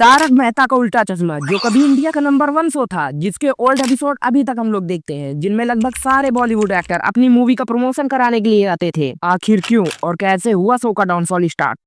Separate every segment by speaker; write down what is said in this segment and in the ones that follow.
Speaker 1: तारक मेहता का उल्टा चश्मा, जो कभी इंडिया का नंबर 1 शो था, जिसके ओल्ड एपिसोड अभी तक हम लोग देखते हैं, जिनमें लगभग सारे बॉलीवुड एक्टर अपनी मूवी का प्रमोशन कराने के लिए आते थे। आखिर क्यों और कैसे हुआ शो का डाउनफॉल स्टार्ट?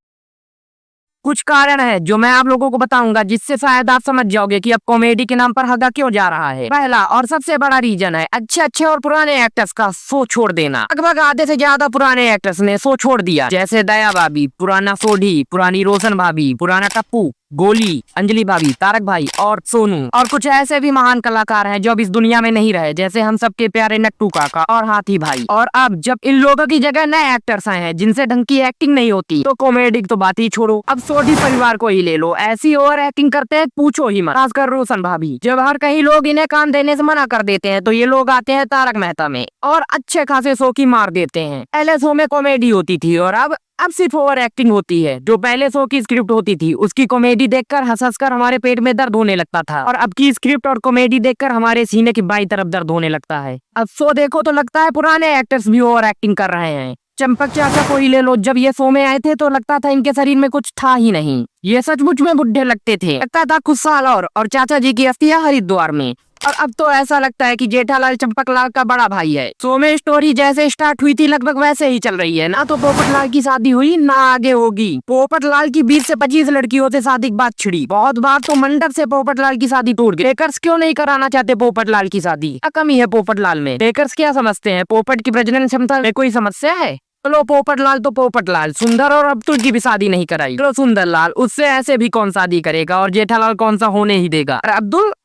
Speaker 1: कुछ कारण है जो मैं आप लोगों को बताऊंगा, जिससे शायद आप समझ जाओगे कि अब कॉमेडी के नाम पर हगा क्यों जा रहा है। पहला और सबसे बड़ा रीजन है अच्छे अच्छे और पुराने एक्टर्स का शो छोड़ देना। लगभग आधे से ज्यादा पुराने एक्टर्स ने शो छोड़ दिया, जैसे दया भाभी, पुराना सोढ़ी, पुरानी रोशन भाभी, पुराना टप्पू, गोली, अंजलि भाभी, तारक भाई और सोनू। और कुछ ऐसे भी महान कलाकार हैं जो अब इस दुनिया में नहीं रहे, जैसे हम सबके प्यारे नट्टू काका और हाथी भाई। और अब जब इन लोगों की जगह नए एक्टर्स आए हैं जिनसे ढंग की एक्टिंग नहीं होती, तो कॉमेडी तो बात ही छोड़ो। अब सोढ़ी परिवार को ही ले लो, ऐसी ओवर एक्टिंग करते हैं पूछो ही मत। खासकर रोशन भाभी, जब हर कहीं लोग इन्हें काम देने से मना कर देते हैं, तो ये लोग आते हैं तारक मेहता में और अच्छे खासे शो की मार देते हैं। पहले शो में कॉमेडी होती थी और अब सिर्फ ओवर एक्टिंग होती है। जो पहले शो की स्क्रिप्ट होती थी, उसकी कॉमेडी देखकर हंस कर हमारे पेट में दर्द होने लगता था, और अब की स्क्रिप्ट और कॉमेडी देखकर हमारे सीने की बाईं तरफ दर्द होने लगता है। अब शो देखो तो लगता है पुराने एक्टर्स भी ओवर एक्टिंग कर रहे हैं। चंपक चाचा को ही ले लो, जब ये शो में आए थे तो लगता था इनके शरीर में कुछ था ही नहीं। ये सचमुच में बुढ़े लगते थे, लगता था कुछ साल और चाचा जी की अस्थियां हरिद्वार में। और अब तो ऐसा लगता है कि जेठालाल चंपकलाल का बड़ा भाई है। शो में स्टोरी जैसे स्टार्ट हुई थी लगभग वैसे ही चल रही है। ना तो पोपटलाल की शादी हुई, ना आगे होगी। पोपटलाल की 20 से 25 लड़कियों से शादी की बात छिड़ी। बहुत बार तो मंडप से पोपटलाल की शादी टूट गई। टेकर्स क्यों नहीं कराना चाहते पोपटलाल की शादी? क्या कमी है पोपटलाल में? टेकर्स क्या समझते हैं, पोपट की प्रजनन क्षमता में कोई समस्या है? चलो पोपटलाल तो पोपटलाल, सुंदर और अब्दुल की भी शादी नहीं कराई। चलो सुंदरलाल, उससे ऐसे भी कौन शादी करेगा, और जेठालाल कौन सा होने ही देगा। और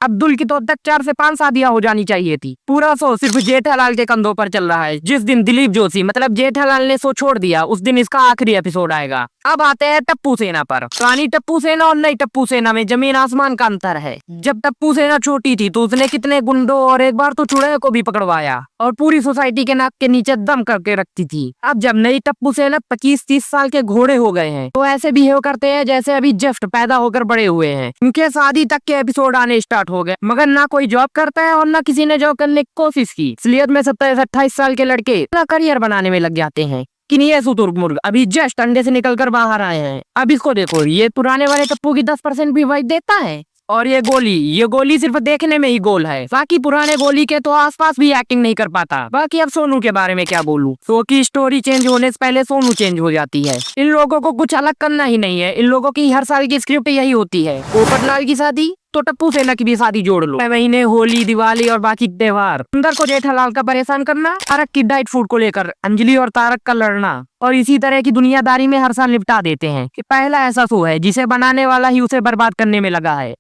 Speaker 1: अब्दुल की तो अब तक 4 से 5 शादियां हो जानी चाहिए थी। पूरा शो सिर्फ जेठालाल के कंधों पर चल रहा है। जिस दिन दिलीप जोशी मतलब जेठालाल ने शो छोड़ दिया, उस दिन इसका आखिरी एपिसोड आएगा। अब आते हैं टप्पू सेना पर। पुरानी टप्पू सेना और नई टप्पू सेना में जमीन आसमान का अंतर है। जब टप्पू सेना छोटी थी तो उसने कितने गुंडों और एक बार तो चुड़ैल को भी पकड़वाया और पूरी सोसाइटी के नाक के नीचे दम करके रखती थी। अब जब नई टप्पू सेना 25-30 साल के घोड़े हो गए हैं, तो ऐसे बिहेव करते हैं जैसे अभी जस्ट पैदा होकर बड़े हुए हैं। उनके शादी तक के एपिसोड आने स्टार्ट हो गए, मगर ना कोई जॉब करता है और ना किसी ने जॉब करने की कोशिश की। इसलिए में 27-28 साल के लड़के अपना करियर बनाने में लग जाते हैं। किन्हीं शुतुरमुर्ग अभी जस्ट अंडे से निकलकर बाहर आए हैं। अब इसको देखो, ये पुराने वाले टप्पू की 10% भी वाइट देता है। और ये गोली सिर्फ देखने में ही गोल है, बाकी पुराने गोली के तो आसपास भी एक्टिंग नहीं कर पाता। बाकी अब सोनू के बारे में क्या बोलूं, शो की स्टोरी चेंज होने से पहले सोनू चेंज हो जाती है। इन लोगों को कुछ अलग करना ही नहीं है, इन लोगों की हर साल की स्क्रिप्ट यही होती है। पोपटलाल की शादी तो टप्पू सेना की भी शादी जोड़ लो। महीने होली, दिवाली और बाकी त्योहार। सुंदर को जेठालाल का परेशान करना, तारक की डाइट फूड को लेकर अंजलि और तारक का लड़ना, और इसी तरह की दुनियादारी में हर साल निपटा देते हैं। पहला ऐसा शो है जिसे बनाने वाला ही उसे बर्बाद करने में लगा है।